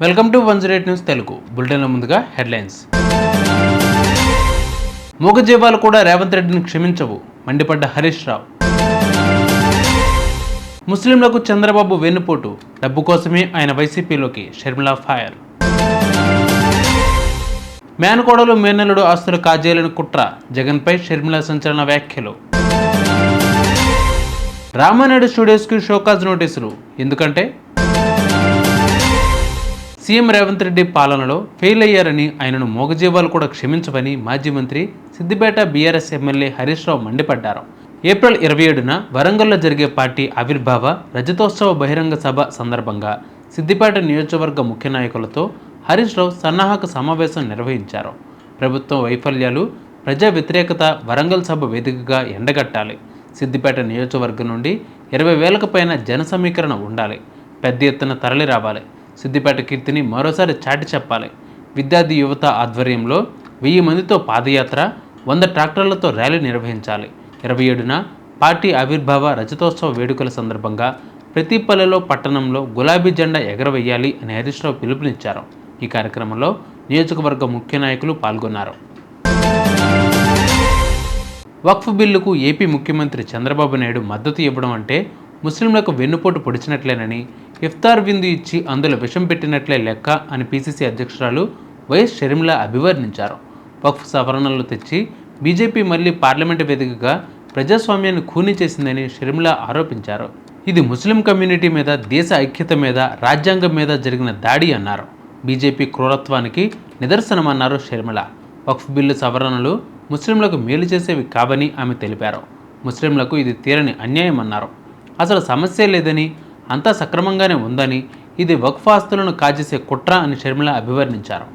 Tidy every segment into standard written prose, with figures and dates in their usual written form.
Welcome to 108 news Telugu బులెటిన్ల ముందుగా headlines. మూగజీవాలు కూడా రేవంత్ రెడ్డిని క్షమించవు మండిపడ్డ హరీష్ రావు. ముస్లింలకు చంద్రబాబు వెన్నుపోటు, డబ్బు కోసమే ఆయన వైసీపీలోకి షర్మిలా ఫైర్. మేనకోడలు మేనల్లుడు ఆస్తులు కాజేయాలని కుట్ర, జగన్పై షర్మిలా సంచలన వ్యాఖ్యలు. రామానాయుడు స్టూడియోస్కి షోకాజ్ నోటీసులు, ఎందుకంటే సీఎం రేవంత్ రెడ్డి పాలనలో ఫెయిల్ అయ్యారని, ఆయనను మూగజీవాలు కూడా క్షమించవని మాజీ మంత్రి సిద్దిపేట బీఆర్ఎస్ ఎమ్మెల్యే హరీష్ రావు మండిపడ్డారు. ఏప్రిల్ 27న వరంగల్లో జరిగే పార్టీ ఆవిర్భావ రజతోత్సవ బహిరంగ సభ సందర్భంగా సిద్దిపేట నియోజకవర్గ ముఖ్య నాయకులతో హరీష్ రావు సన్నాహక సమావేశం నిర్వహించారు. ప్రభుత్వం వైఫల్యాలు, ప్రజా వ్యతిరేకత వరంగల్ సభ వేదికగా ఎండగట్టాలి. సిద్దిపేట నియోజకవర్గం నుండి 20,000కు పైన జన సమీకరణ ఉండాలి. పెద్ద ఎత్తున తరలి రావాలి. సిద్దిపేట కీర్తిని మరోసారి చాటి చెప్పాలి. విద్యార్థి యువత ఆధ్వర్యంలో 1000 మందితో పాదయాత్ర, 100 ట్రాక్టర్లతో ర్యాలీ నిర్వహించాలి. 27న పార్టీ ఆవిర్భావ రజతోత్సవ వేడుకల సందర్భంగా ప్రతి పల్లెలో, పట్టణంలో గులాబీ జెండా ఎగరవేయాలి అని హరీష్ రావు పిలుపునిచ్చారు. ఈ కార్యక్రమంలో నియోజకవర్గ ముఖ్య నాయకులు పాల్గొన్నారు. వక్ఫ్ బిల్లుకు ఏపీ ముఖ్యమంత్రి చంద్రబాబు నాయుడు మద్దతు ఇవ్వడం అంటే ముస్లింలకు వెన్నుపోటు పొడిచినట్లేనని, ఇఫ్తార్ విందు ఇచ్చి అందులో విషం పెట్టినట్లే లెక్క అని పీసీసీ అధ్యక్షురాలు వైఎస్ షర్మిల అభివర్ణించారు. వక్ఫ్ సవరణలు తెచ్చి బీజేపీ మళ్లీ పార్లమెంటు వేదికగా ప్రజాస్వామ్యాన్ని ఖూనీ చేసిందని షర్మిల ఆరోపించారు. ఇది ముస్లిం కమ్యూనిటీ మీద, దేశ ఐక్యత మీద, రాజ్యాంగం మీద జరిగిన దాడి అన్నారు. బీజేపీ క్రూరత్వానికి నిదర్శనమన్నారు షర్మిల. వక్ఫ్ బిల్లు సవరణలు ముస్లింలకు మేలు చేసేవి కావని ఆమె తెలిపారు. ముస్లింలకు ఇది తీరని అన్యాయం అన్నారు. అసలు సమస్య లేదని, అంతా సక్రమంగానే ఉందని, ఇది వక్ఫ్ ఆస్తులను కాజేసే కుట్ర అని షర్మిల అభివర్ణించారు.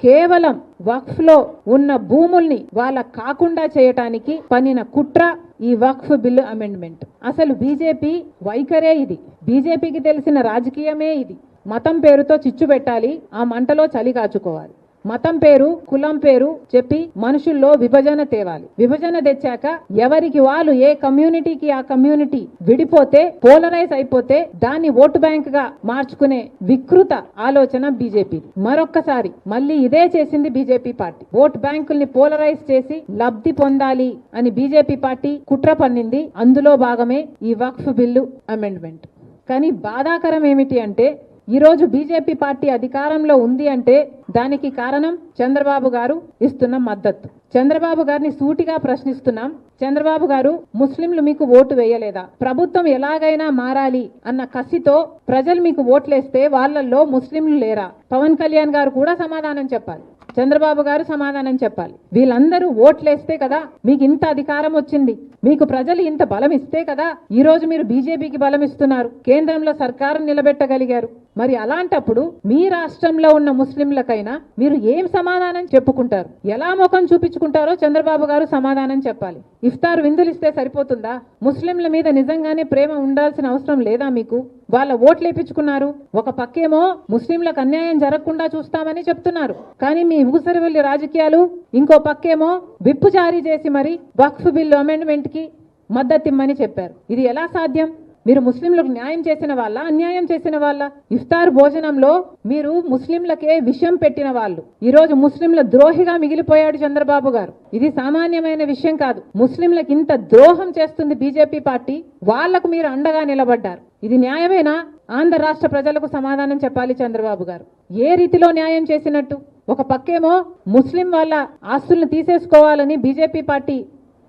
కేవలం వక్ఫ్లో ఉన్న భూముల్ని వాళ్ళ కాకుండా చేయటానికి పన్నిన కుట్ర ఈ వక్ఫ్ బిల్లు అమెండ్మెంట్. అసలు బీజేపీ వైఖరే ఇది. బీజేపీకి తెలిసిన రాజకీయమే ఇది. మతం పేరుతో చిచ్చు పెట్టాలి, ఆ మంటలో చలి కాచుకోవాలి. మతం పేరు, కులం పేరు చెప్పి మనుషుల్లో విభజన తేవాలి. విభజన తెచ్చాక ఎవరికి వాళ్ళు, ఏ కమ్యూనిటీకి ఆ కమ్యూనిటీ విడిపోతే, పోలరైజ్ అయిపోతే దాన్ని ఓటు బ్యాంక్ గా మార్చుకునే వికృత ఆలోచన బీజేపీ. మరొక్కసారి మళ్ళీ ఇదే చేసింది బీజేపీ పార్టీ. ఓట్ బ్యాంకుల్ని పోలరైజ్ చేసి లబ్ధి పొందాలి అని బీజేపీ పార్టీ కుట్ర పన్నింది. అందులో భాగమే ఈ వక్ఫ్ బిల్లు అమెండ్మెంట్. కానీ బాధాకరం ఏమిటి అంటే, ఈరోజు బీజేపీ పార్టీ అధికారంలో ఉంది అంటే దానికి కారణం చంద్రబాబు గారు ఇస్తున్న మద్దతు. చంద్రబాబు గారిని సూటిగా ప్రశ్నిస్తున్నాం. చంద్రబాబు గారు, ముస్లింలు మీకు ఓటు వేయలేదా? ప్రభుత్వం ఎలాగైనా మారాలి అన్న కసితో ప్రజలు మీకు ఓట్లేస్తే వాళ్ళల్లో ముస్లింలు లేరా? పవన్ కళ్యాణ్ గారు కూడా సమాధానం చెప్పాలి. చంద్రబాబు గారు సమాధానం చెప్పాలి. వీళ్ళందరూ ఓట్లేస్తే కదా మీకు ఇంత అధికారం వచ్చింది. మీకు ప్రజలు ఇంత బలం ఇస్తే కదా ఈ రోజు మీరు బీజేపీకి బలం ఇస్తున్నారు, కేంద్రంలో సర్కారు నిలబెట్టగలిగారు. మరి అలాంటప్పుడు మీ రాష్ట్రంలో ఉన్న ముస్లింలకైనా మీరు ఏం సమాధానం చెప్పుకుంటారు? ఎలా ముఖం చూపించుకుంటారో చంద్రబాబు గారు సమాధానం చెప్పాలి. ఇఫ్తార్ విందులు ఇస్తే సరిపోతుందా? ముస్లింల మీద నిజంగానే ప్రేమ ఉండాల్సిన అవసరం లేదా మీకు? వాళ్ళ ఓట్లు వేయించుకున్నారు. ఒక పక్కేమో ముస్లింలకు అన్యాయం జరగకుండా చూస్తామని చెప్తున్నారు, కానీ మీ ఊసరవెల్లి రాజకీయాలు ఇంకో పక్కేమో విప్పు జారీ చేసి మరి వక్ఫ్ బిల్లు అమెండ్మెంట్ కి మద్దతిమ్మని చెప్పారు. ఇది ఎలా సాధ్యం? మీరు ముస్లింలకు న్యాయం చేసిన వాళ్ళ, అన్యాయం చేసిన వాళ్ళ? ఇఫ్తార్ భోజనంలో మీరు ముస్లింలకే విషం పెట్టిన వాళ్ళు. ఈ రోజు ముస్లింల ద్రోహిగా మిగిలిపోయాడు చంద్రబాబు గారు. ఇది సామాన్యమైన విషయం కాదు. ముస్లింలకు ఇంత ద్రోహం చేస్తుంది బీజేపీ పార్టీ, వాళ్లకు మీరు అండగా నిలబడ్డారు. ఇది న్యాయమేనా? ఆంధ్ర రాష్ట్ర ప్రజలకు సమాధానం చెప్పాలి చంద్రబాబు గారు. ఏ రీతిలో న్యాయం చేసినట్టు? ఒక పక్కేమో ముస్లిం వాళ్ళ ఆస్తులను తీసేసుకోవాలని బీజేపీ పార్టీ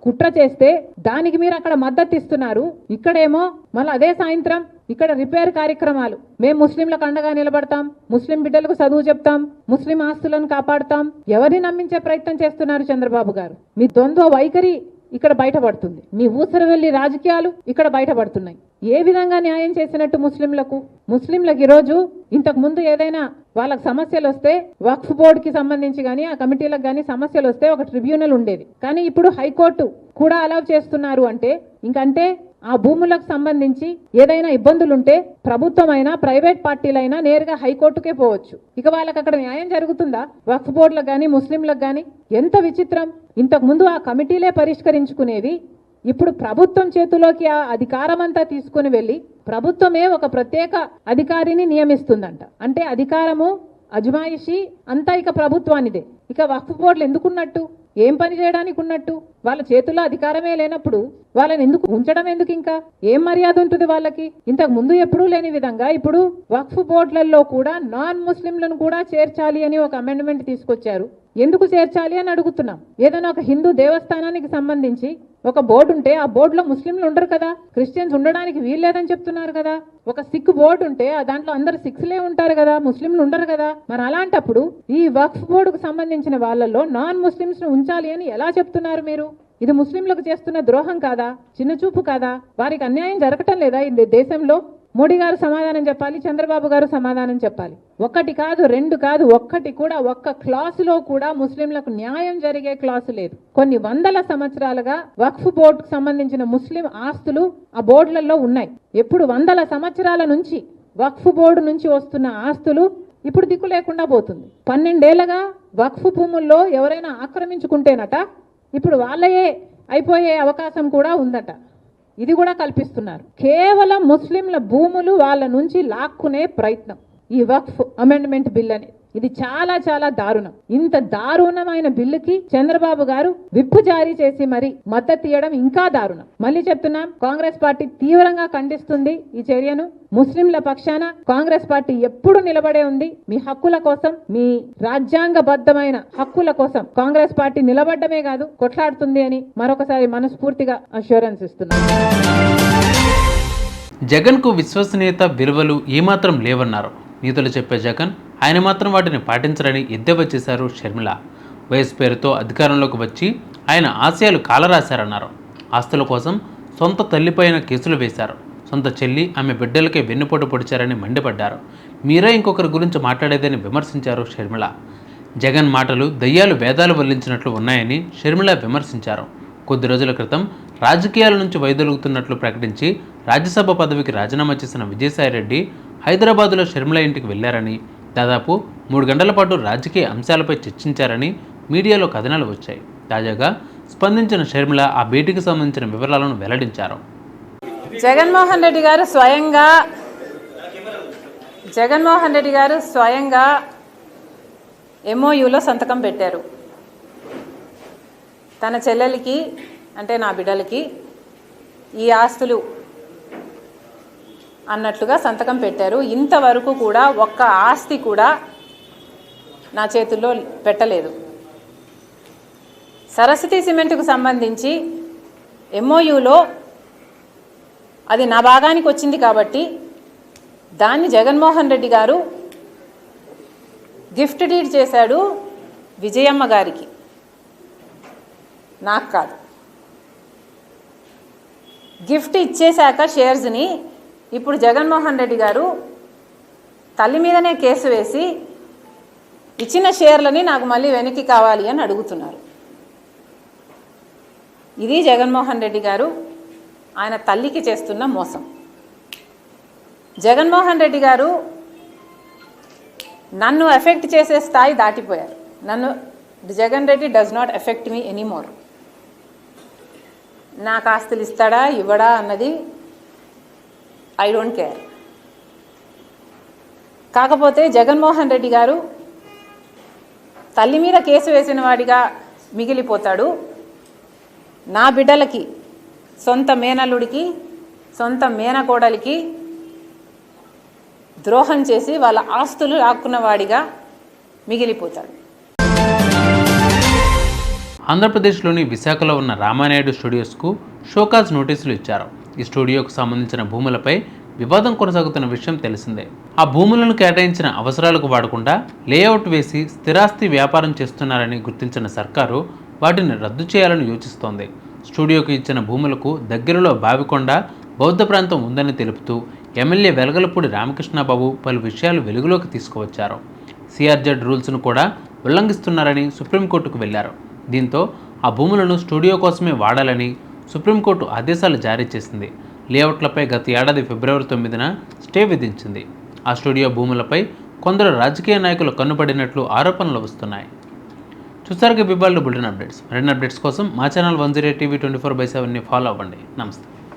కుట్ర చేస్తే దానికి మీరు అక్కడ మద్దతు ఇస్తున్నారు. ఇక్కడేమో మళ్ళీ అదే సాయంత్రం ఇక్కడ రిపేర్ కార్యక్రమాలు. మేము ముస్లింలకు అండగా నిలబడతాం, ముస్లిం బిడ్డలకు చదువు చెప్తాం, ముస్లిం ఆస్తులను కాపాడుతాం. ఎవరిని నమ్మించే ప్రయత్నం చేస్తున్నారు చంద్రబాబు గారు? మీ ద్వంద్వ వైఖరి ఇక్కడ బయటపడుతుంది. మీ ఊసరవెల్లి రాజకీయాలు ఇక్కడ బయటపడుతున్నాయి. ఏ విధంగా న్యాయం చేసినట్టు ముస్లింలకు? ముస్లింలకు ఈరోజు ఇంతకు ముందు ఏదైనా వాళ్ళకి సమస్యలు వస్తే వక్ఫ్ బోర్డుకి సంబంధించి కానీ ఆ కమిటీలకు కానీ సమస్యలు వస్తే ఒక ట్రిబ్యునల్ ఉండేది. కానీ ఇప్పుడు హైకోర్టు కూడా అలౌ చేస్తున్నారు అంటే ఇంకంటే ఆ భూములకు సంబంధించి ఏదైనా ఇబ్బందులుంటే ప్రభుత్వమైనా ప్రైవేట్ పార్టీలైనా నేరుగా హైకోర్టుకే పోవచ్చు. ఇక వాళ్ళకి అక్కడ న్యాయం జరుగుతుందా? వక్ఫ్ బోర్డులకు కానీ ముస్లింలకు కానీ ఎంత విచిత్రం! ఇంతకు ముందు ఆ కమిటీలే పరిష్కరించుకునేవి, ఇప్పుడు ప్రభుత్వం చేతిలోకి ఆ అధికారం అంతా తీసుకుని వెళ్ళి ప్రభుత్వమే ఒక ప్రత్యేక అధికారిని నియమిస్తుందంట. అంటే అధికారము అజమాయిషి అంతా ఇక ప్రభుత్వానిదే. ఇక వక్ఫ్ బోర్డులు ఎందుకున్నట్టు? ఏం పని చేయడానికి ఉన్నట్టు? వాళ్ళ చేతుల్లో అధికారమే లేనప్పుడు వాళ్ళని ఎందుకు ఉంచడం? ఎందుకు ఇంకా ఏం మర్యాద ఉంటుంది వాళ్ళకి? ఇంతకు ముందు ఎప్పుడూ లేని విధంగా ఇప్పుడు వక్ఫ్ బోర్డులలో కూడా నాన్ ముస్లింలను కూడా చేర్చాలి అని ఒక అమెండ్మెంట్ తీసుకొచ్చారు. ఎందుకు చేర్చాలి అని అడుగుతున్నాం. ఏదైనా ఒక హిందూ దేవస్థానానికి సంబంధించి ఒక బోర్డు ఉంటే ఆ బోర్డులో ముస్లింలు ఉండరు కదా, క్రిస్టియన్స్ ఉండడానికి వీల్లేదని చెప్తున్నారు కదా. ఒక సిక్ బోర్డు ఉంటే దాంట్లో అందరు సిక్స్లే ఉంటారు కదా, ముస్లింలు ఉండరు కదా. మరి అలాంటప్పుడు ఈ వక్ఫ్ బోర్డుకు సంబంధించిన వాళ్ళలో నాన్ ముస్లిమ్స్ ను ఉంచాలి అని ఎలా చెప్తున్నారు మీరు? ఇది ముస్లింలకు చేస్తున్న ద్రోహం కాదా? చిన్నచూపు కాదా? వారికి అన్యాయం జరగటం లేదా ఈ దేశంలో? మోడీ గారు సమాధానం చెప్పాలి, చంద్రబాబు గారు సమాధానం చెప్పాలి. ఒకటి కాదు, రెండు కాదు, ఒక్కటి కూడా ఒక్క క్లాసులో కూడా ముస్లింలకు న్యాయం జరిగే క్లాసు లేదు. కొన్ని వందల సంవత్సరాలుగా వక్ఫ్ బోర్డుకు సంబంధించిన ముస్లిం ఆస్తులు ఆ బోర్డులలో ఉన్నాయి. ఎప్పుడు వందల సంవత్సరాల నుంచి వక్ఫ్ బోర్డు నుంచి వస్తున్న ఆస్తులు ఇప్పుడు దిక్కు లేకుండా పోతుంది. 12 ఏళ్లగా వక్ఫ్ భూముల్లో ఎవరైనా ఆక్రమించుకుంటేనట ఇప్పుడు వాళ్ళయే అయిపోయే అవకాశం కూడా ఉందట. ఇది కూడా కల్పిస్తున్నారు. కేవలం ముస్లింల భూములు వాళ్ళ నుంచి లాక్కునే ప్రయత్నం ఈ వక్ఫ్ అమెండ్మెంట్ బిల్ అని. ఇది చాలా చాలా దారుణం. ఇంత దారుణమైన బిల్లుకి చంద్రబాబు గారు విప్పు జారీ చేసి మరి మద్దతు ఇవ్వడం ఇంకా దారుణం. మళ్ళీ చెప్తున్నాం, కాంగ్రెస్ పార్టీ తీవ్రంగా ఖండిస్తుంది ఈ చర్యను. ముస్లింల పక్షాన కాంగ్రెస్ పార్టీ ఎప్పుడు నిలబడే ఉంది. మీ హక్కుల కోసం, మీ రాజ్యాంగబద్ధమైన హక్కుల కోసం కాంగ్రెస్ పార్టీ నిలబడ్డమే కాదు కొట్లాడుతుంది అని మరొకసారి మనస్ఫూర్తిగా అష్యూరెన్స్ ఇస్తున్నాం. జగన్కు విశ్వసనీయత, విలువలు ఏమాత్రం లేవన్నారు. నీతులు చెప్పే జగన్ ఆయన మాత్రం వాటిని పాటించరని ఎద్దేవా చేశారు షర్మిల. వయసు పేరుతో అధికారంలోకి వచ్చి ఆయన ఆశయాలు కాలరాశారన్నారు. ఆస్తుల కోసం సొంత తల్లిపైన కేసులు వేశారు. సొంత చెల్లి, ఆమె బిడ్డలకే వెన్నుపోటు పొడిచారని మండిపడ్డారు. మీరే ఇంకొకరి గురించి మాట్లాడేదని విమర్శించారు షర్మిల. జగన్ మాటలు దయ్యాలు వేదాలు వల్లించినట్లు ఉన్నాయని షర్మిల విమర్శించారు. కొద్ది రోజుల క్రితం రాజకీయాల నుంచి వైదొలుగుతున్నట్లు ప్రకటించి రాజ్యసభ పదవికి రాజీనామా చేసిన విజయసాయిరెడ్డి హైదరాబాదులో షర్మిల ఇంటికి వెళ్లారని, దాదాపు 3 గంటల పాటు రాజకీయ అంశాలపై చర్చించారని మీడియాలో కథనాలు వచ్చాయి. తాజాగా స్పందించిన షర్మిల ఆ భేటీకి సంబంధించిన వివరాలను వెల్లడించారు. జగన్మోహన్ రెడ్డి గారు స్వయంగా MOUలో సంతకం పెట్టారు. తన చెల్లెలికి, అంటే నా బిడ్డలకి ఈ ఆస్తులు అన్నట్లుగా సంతకం పెట్టారు. ఇంతవరకు కూడా ఒక్క ఆస్తి కూడా నా చేతుల్లో పెట్టలేదు. సరస్వతి సిమెంట్కు సంబంధించి MOUలో అది నా భాగానికి వచ్చింది కాబట్టి దాన్ని జగన్మోహన్ రెడ్డి గారు గిఫ్ట్ డీడ్ చేశాడు విజయమ్మ గారికి, నాకు కాదు. గిఫ్ట్ ఇచ్చేశాక షేర్స్ని ఇప్పుడు జగన్మోహన్ రెడ్డి గారు తల్లి మీదనే కేసు వేసి ఇచ్చిన షేర్లని నాకు మళ్ళీ వెనక్కి కావాలి అని అడుగుతున్నారు. ఇది జగన్మోహన్ రెడ్డి గారు ఆయన తల్లికి చేస్తున్న మోసం. జగన్మోహన్ రెడ్డి గారు నన్ను ఎఫెక్ట్ చేసే స్థాయి దాటిపోయారు. Jagan Reddy does not effect me anymore. నాకు ఆస్తులు ఇస్తాడా ఇవ్వడా అన్నది ఐ డోంట్ కేర్. కాకపోతే జగన్మోహన్ రెడ్డి గారు తల్లి మీద కేసు వేసిన వాడిగా మిగిలిపోతాడు. నా బిడ్డలకి, సొంత మేనల్లుడికి, సొంత మేనకోడలికి ద్రోహం చేసి వాళ్ళ ఆస్తులు లాక్కున్న వాడిగా మిగిలిపోతాడు. ఆంధ్రప్రదేశ్లోని విశాఖలో ఉన్న రామానాయుడు స్టూడియోస్కు షోకాజ్ నోటీసులు ఇచ్చారు. ఈ స్టూడియోకు సంబంధించిన భూములపై వివాదం కొనసాగుతున్న విషయం తెలిసిందే. ఆ భూములను కేటాయించిన అవసరాలకు వాడకుండా లేఅవుట్ వేసి స్థిరాస్తి వ్యాపారం చేస్తున్నారని గుర్తించిన సర్కారు వాటిని రద్దు చేయాలని యోచిస్తోంది. స్టూడియోకు ఇచ్చిన భూములకు దగ్గరలో బావికొండ బౌద్ధ ప్రాంతం ఉందని తెలుపుతూ ఎమ్మెల్యే వెలగలపూడి రామకృష్ణబాబు పలు విషయాలు వెలుగులోకి తీసుకువచ్చారు. CRZ రూల్స్ను కూడా ఉల్లంఘిస్తున్నారని సుప్రీంకోర్టుకు వెళ్లారు. దీంతో ఆ భూములను స్టూడియో కోసమే వాడాలని సుప్రీంకోర్టు ఆదేశాలు జారీ చేసింది. లేఅవుట్లపై గత ఏడాది ఫిబ్రవరి 9న స్టే విధించింది. ఆ స్టూడియో భూములపై కొందరు రాజకీయ నాయకులు కన్నుపడినట్లు ఆరోపణలు వస్తున్నాయి. చూసారుగా బిబాల్డ్ బులెటిన్ అప్డేట్స్. మరిన్ని అప్డేట్స్ కోసం మా ఛానల్ 108 TV 24/7ని ఫాలో అవ్వండి. నమస్తే.